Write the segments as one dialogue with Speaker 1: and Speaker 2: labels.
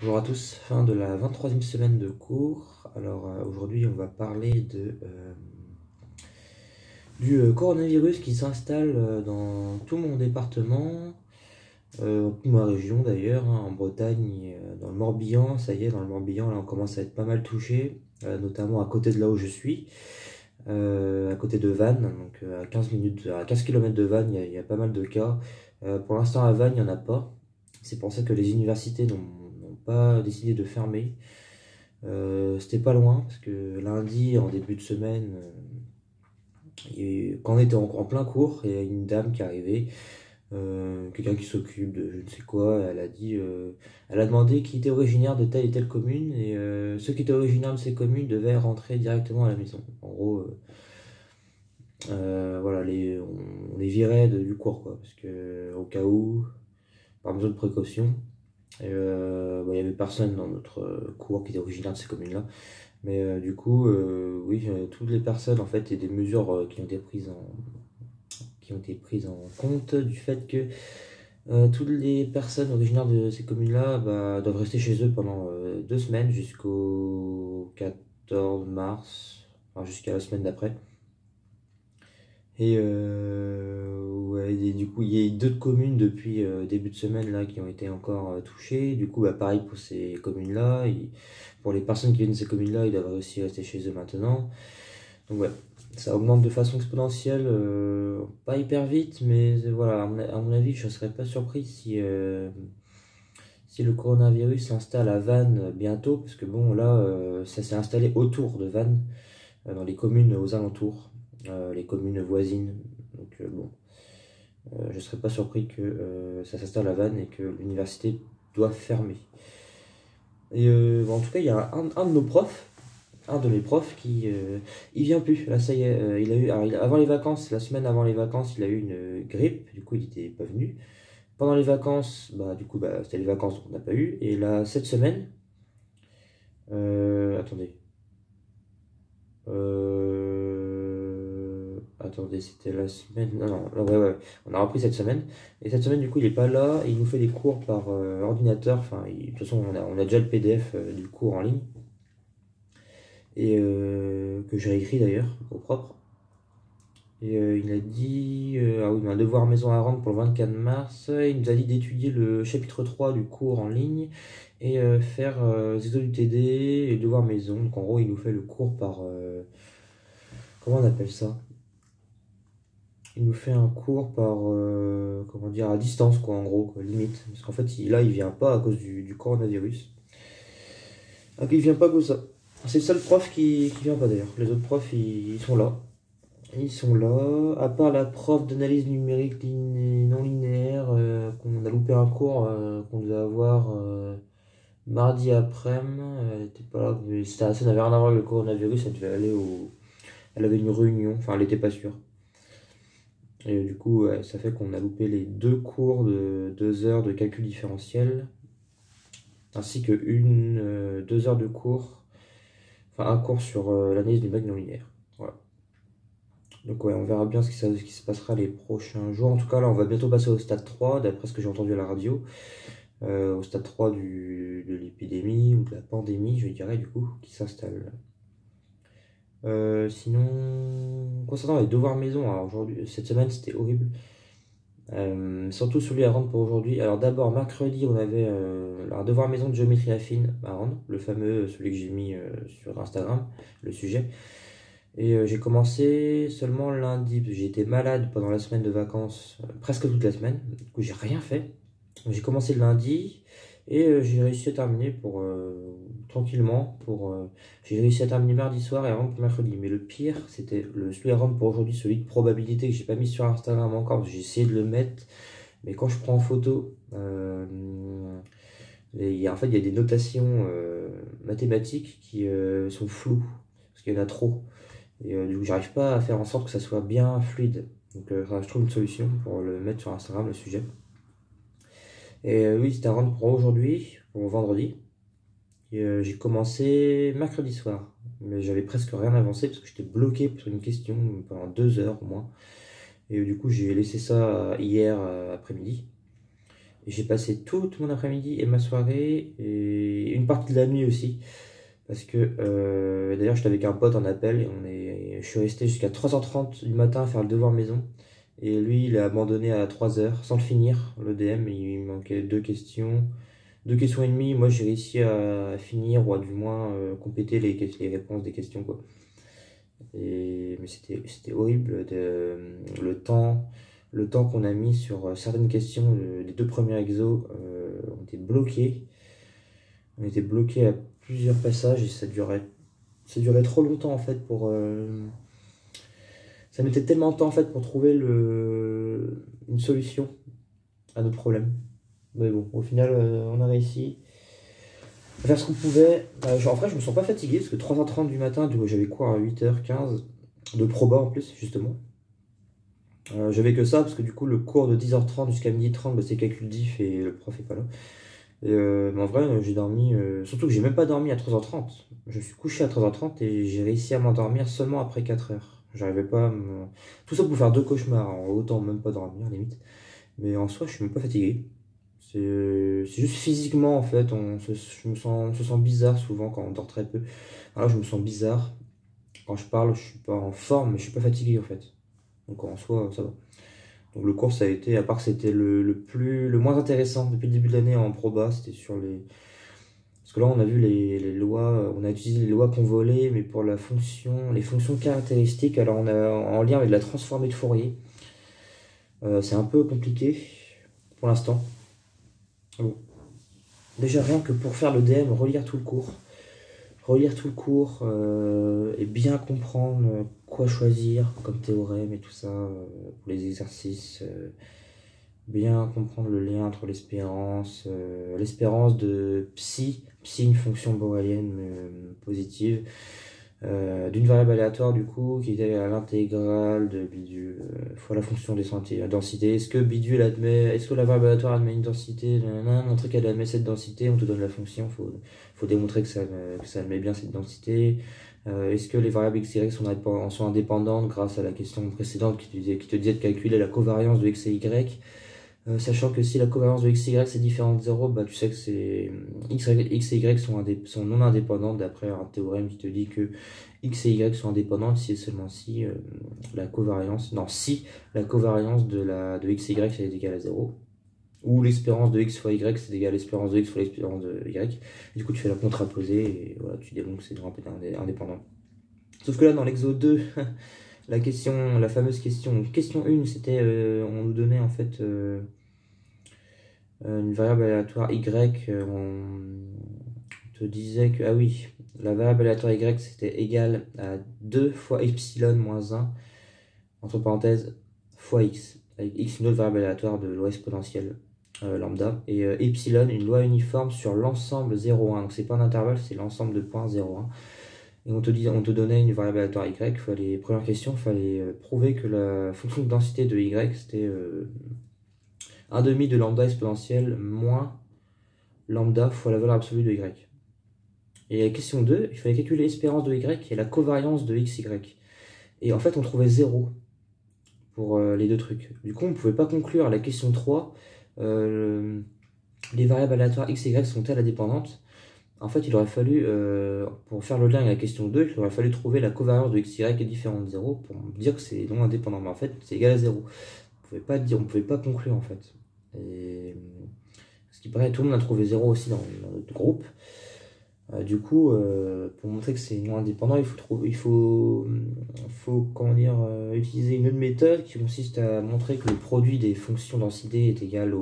Speaker 1: Bonjour à tous, fin de la 23e semaine de cours. Alors aujourd'hui on va parler du coronavirus qui s'installe dans tout mon département, toute ma région d'ailleurs, hein, en Bretagne, dans le Morbihan. Ça y est, dans le Morbihan là on commence à être pas mal touché, notamment à côté de là où je suis, à côté de Vannes, donc à 15 minutes, à 15 km de Vannes, il y a pas mal de cas. Pour l'instant à Vannes il n'y en a pas. C'est pour ça que les universités n'ont pas décidé de fermer. C'était pas loin parce que lundi, en début de semaine, quand on était en plein cours, il y a une dame qui est arrivée, quelqu'un qui s'occupe de je ne sais quoi. Elle a demandé qui était originaire de telle et telle commune, et ceux qui étaient originaires de ces communes devaient rentrer directement à la maison. En gros, voilà, on les virait du cours, quoi, parce que au cas où, par mesure de précaution. Il y avait personne dans notre cours qui était originaire de ces communes-là. Mais du coup, oui, toutes les personnes en fait et des mesures qui ont été prises en compte du fait que toutes les personnes originaires de ces communes-là doivent rester chez eux pendant 2 semaines jusqu'au 14 mars, enfin jusqu'à la semaine d'après. Ouais, et du coup, il y a eu d'autres communes depuis début de semaine là qui ont été encore touchées. Du coup, pareil pour ces communes-là. Pour les personnes qui viennent de ces communes-là, ils doivent aussi rester chez eux maintenant. Donc ouais, ça augmente de façon exponentielle, pas hyper vite, mais voilà, à mon avis, je ne serais pas surpris si le coronavirus s'installe à Vannes bientôt, parce que bon, là, ça s'est installé autour de Vannes, dans les communes aux alentours, les communes voisines. Donc bon, je ne serais pas surpris que ça s'installe à Vannes et que l'université doit fermer. Et bon, en tout cas, il y a un de nos profs, un de mes profs qui il vient plus. Là, ça y est, il a eu alors, avant les vacances, la semaine avant les vacances, il a eu une grippe. Du coup, il n'était pas venu. Pendant les vacances, du coup, c'était les vacances, donc on n'a pas eu. Et là, cette semaine, attendez, attendez, c'était la semaine. Non, non, non, ouais, ouais, on a repris cette semaine. Et cette semaine, du coup, il est pas là. Et il nous fait des cours par ordinateur. Enfin, de toute façon, on a déjà le PDF du cours en ligne. Et que j'ai écrit d'ailleurs, au propre. Et il a dit, ah oui, un devoir maison à rendre pour le 24 mars. Il nous a dit d'étudier le chapitre 3 du cours en ligne et faire des études du TD et devoir maison. Donc en gros, il nous fait le cours par... comment on appelle ça? Il nous fait un cours par... comment dire? À distance, quoi, en gros, quoi, limite. Parce qu'en fait, là, il vient pas à cause du coronavirus. Ah, il vient pas à cause de ça. C'est le seul prof qui vient pas d'ailleurs. Les autres profs, ils sont là. Ils sont là, à part la prof d'analyse numérique non linéaire, qu'on a loupé un cours qu'on devait avoir mardi après-midi. Elle était pas là, mais ça n'avait rien à voir avec le coronavirus. Elle devait aller au. Elle avait une réunion, enfin elle était pas sûre. Et du coup, ouais, ça fait qu'on a loupé les deux cours de 2 heures de calcul différentiel, ainsi que 2 heures de cours, enfin un cours sur l'analyse numérique non linéaire. Voilà. Donc ouais, on verra bien ce qui se passera les prochains jours. En tout cas, là, on va bientôt passer au stade 3, d'après ce que j'ai entendu à la radio. Au stade 3 de l'épidémie, ou de la pandémie, je dirais, du coup, qui s'installe. Sinon, concernant les devoirs maison, alors aujourd'hui, cette semaine, c'était horrible. Surtout celui à rendre pour aujourd'hui. Alors d'abord, mercredi, on avait un devoir maison de géométrie affine à rendre, le fameux, celui que j'ai mis sur Instagram, le sujet. Et j'ai commencé seulement lundi, parce que j'ai été malade pendant la semaine de vacances, presque toute la semaine. Du coup, j'ai rien fait. J'ai commencé le lundi et j'ai réussi à terminer tranquillement. J'ai réussi à terminer mardi soir et à rendre pour mercredi. Mais le pire, c'était celui à rendre pour aujourd'hui, celui de probabilité que j'ai pas mis sur Instagram encore, parce que j'ai essayé de le mettre. Mais quand je prends en photo, en fait, il y a des notations mathématiques qui sont floues, parce qu'il y en a trop. Et du coup, j'arrive pas à faire en sorte que ça soit bien fluide. Donc, je trouve une solution pour le mettre sur Instagram, le sujet. Et oui, c'était à rendre pour aujourd'hui, pour vendredi. Et j'ai commencé mercredi soir. Mais j'avais presque rien avancé parce que j'étais bloqué sur une question pendant 2 heures au moins. Et du coup, j'ai laissé ça hier après-midi. Et j'ai passé toute mon après-midi et ma soirée, et une partie de la nuit aussi. Parce que d'ailleurs j'étais avec un pote en appel et je suis resté jusqu'à 3h30 du matin à faire le devoir maison. Et lui il a abandonné à 3h sans le finir, le DM, il manquait deux questions et demie. Moi j'ai réussi à finir ou à du moins compléter les réponses des questions quoi. Mais c'était horrible le temps qu'on a mis sur certaines questions, les deux premiers exos, on était bloqué à plusieurs passages et ça durait trop longtemps en fait ça mettait tellement de temps en fait pour trouver une solution à notre problème. Mais bon, au final, on a réussi à faire ce qu'on pouvait. En vrai, je me sens pas fatigué parce que 3h30 du matin, du coup, j'avais cours à 8h15 de proba en plus, justement. J'avais que ça parce que du coup, le cours de 10h30 jusqu'à 12h30, bah, c'est calcul diff et le prof est pas là. Mais en vrai, j'ai dormi. Surtout que j'ai même pas dormi à 3h30. Je suis couché à 3h30 et j'ai réussi à m'endormir seulement après 4h. J'arrivais pas à me... Tout ça pour faire deux cauchemars, hein, autant même pas dormir, limite. Mais en soi, je suis même pas fatigué. C'est juste physiquement, en fait, on se sent bizarre souvent quand on dort très peu. Alors, je me sens bizarre. Quand je parle, je suis pas en forme, mais je suis pas fatigué, en fait. Donc en soi, ça va. Donc le cours, ça a été, à part que c'était le moins intéressant depuis le début de l'année en proba, c'était sur les... Parce que là, on a vu les lois, on a utilisé les lois convolées, mais pour les fonctions caractéristiques, alors on a en lien avec la transformée de Fourier. C'est un peu compliqué pour l'instant. Bon. Déjà, rien que pour faire le DM, relire tout le cours et bien comprendre quoi choisir comme théorème et tout ça pour les exercices. Bien comprendre le lien entre l'espérance de psi, une fonction borélienne positive, d'une variable aléatoire du coup qui est à l'intégrale de bidule fois la fonction des densité. Est-ce que la variable aléatoire admet une densité, montrer qu'elle admet cette densité, on te donne la fonction, faut démontrer que ça admet bien cette densité. Est-ce que les variables x et y sont indépendantes grâce à la question précédente qui te disait de calculer la covariance de x et y. Sachant que si la covariance de x et y c'est différent de 0, bah, tu sais que x et y sont non indépendantes d'après un théorème qui te dit que x et y sont indépendantes si et seulement si si la covariance de x et y est égale à 0. Ou l'espérance de x fois y c'est égal à l'espérance de x fois l'espérance de y. Et du coup, tu fais la contraposée et voilà, tu démontres que c'est indépendant. Sauf que là, dans l'exo 2, la fameuse question 1, c'était, on nous donnait en fait une variable aléatoire y, on te disait que, ah oui, la variable aléatoire y c'était égal à 2 fois epsilon moins 1, entre parenthèses, fois x, avec x une autre variable aléatoire de loi exponentielle lambda, et epsilon une loi uniforme sur l'ensemble 0,1, donc c'est pas un intervalle, c'est l'ensemble de points 0,1. Et on te donnait une variable aléatoire y. Première question, il fallait prouver que la fonction de densité de y, c'était 1 demi de lambda exponentielle moins lambda fois la valeur absolue de y. Et la question 2, il fallait calculer l'espérance de y et la covariance de xy. Et en fait, on trouvait 0 pour les deux trucs. Du coup, on ne pouvait pas conclure à la question 3, les variables aléatoires x et y sont-elles indépendantes? En fait, il aurait fallu, pour faire le lien avec la question 2, il aurait fallu trouver la covariance de xy est différente de 0 pour dire que c'est non indépendant. Mais en fait, c'est égal à 0. On ne pouvait pas conclure en fait. Et ce qui paraît, tout le monde a trouvé 0 aussi dans notre groupe. Du coup, pour montrer que c'est non indépendant, comment dire, utiliser une autre méthode qui consiste à montrer que le produit des fonctions densité est égal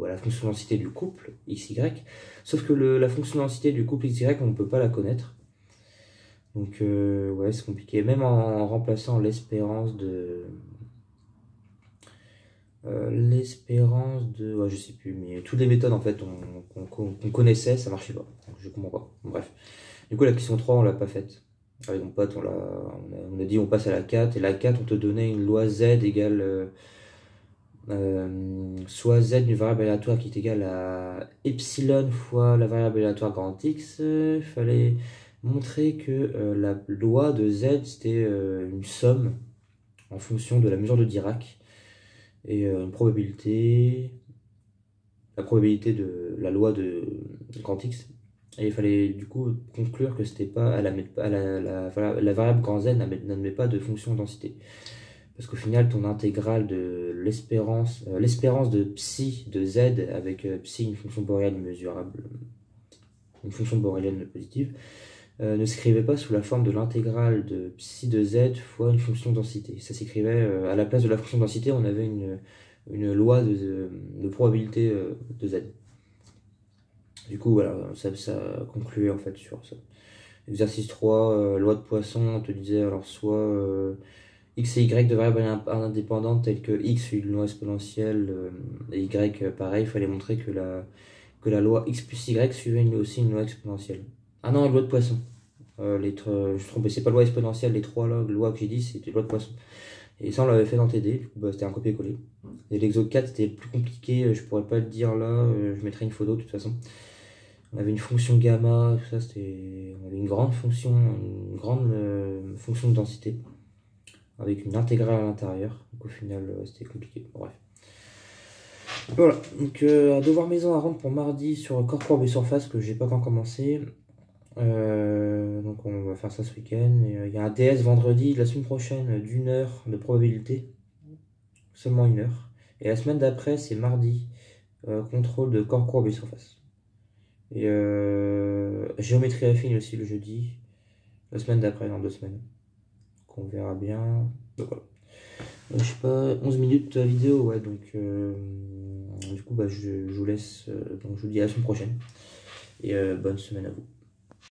Speaker 1: à la fonction densité du couple xy. Sauf que la fonction densité du couple xy, on ne peut pas la connaître. Donc, ouais, c'est compliqué. Même en remplaçant l'espérance de... ouais, je sais plus, mais toutes les méthodes en fait qu'on connaissait, ça marchait pas. Donc, je comprends pas. Bref. Du coup, la question 3, on l'a pas faite. Avec mon pote, on a dit on passe à la 4. Et la 4, on te donnait une loi z égale soit z d'une variable aléatoire qui est égale à epsilon fois la variable aléatoire grand X. Il fallait montrer que la loi de z, c'était une somme en fonction de la mesure de Dirac. Et une probabilité. la probabilité de la loi de grand X. Et il fallait du coup conclure que c'était pas, elle admet pas la variable grand Z n'admet pas de fonction densité. Parce qu'au final, ton intégrale de l'espérance de psi de Z avec psi, une fonction borélienne mesurable, une fonction borélienne positive, ne s'écrivait pas sous la forme de l'intégrale de psi de Z fois une fonction densité. Ça s'écrivait, à la place de la fonction densité, on avait une loi de probabilité de Z. Du coup, voilà, ça concluait en fait sur ça. Exercice 3, loi de Poisson, on te disait alors soit x et y de variables indépendantes telles que x une loi exponentielle et y pareil, il fallait montrer que la loi x plus y suivait aussi une loi exponentielle. Ah non, loi de Poisson. Je suis trompé, c'est pas loi exponentielle, les trois lois que j'ai dit, c'était loi de Poisson. Et ça, on l'avait fait dans TD, du coup, bah, c'était un copier-coller. Et l'exo 4, c'était plus compliqué, je pourrais pas le dire là, je mettrai une photo de toute façon. On avait une fonction gamma, tout ça, on avait une grande fonction de densité, avec une intégrale à l'intérieur. Donc au final, c'était compliqué. Bref. Voilà, donc devoir maison à rendre pour mardi sur corps, courbe et surface que j'ai pas encore commencé. Donc on va faire ça ce week-end. Il y a un DS vendredi, la semaine prochaine, d'une heure de probabilité. Seulement une heure. Et la semaine d'après, c'est mardi, contrôle de corps, courbe et surface. Et géométrie affine aussi le jeudi. La semaine d'après, dans 2 semaines. Donc on verra bien. Donc voilà. Je sais pas, 11 minutes de vidéo, ouais, donc du coup bah, je vous laisse, donc je vous dis à la semaine prochaine et bonne semaine à vous.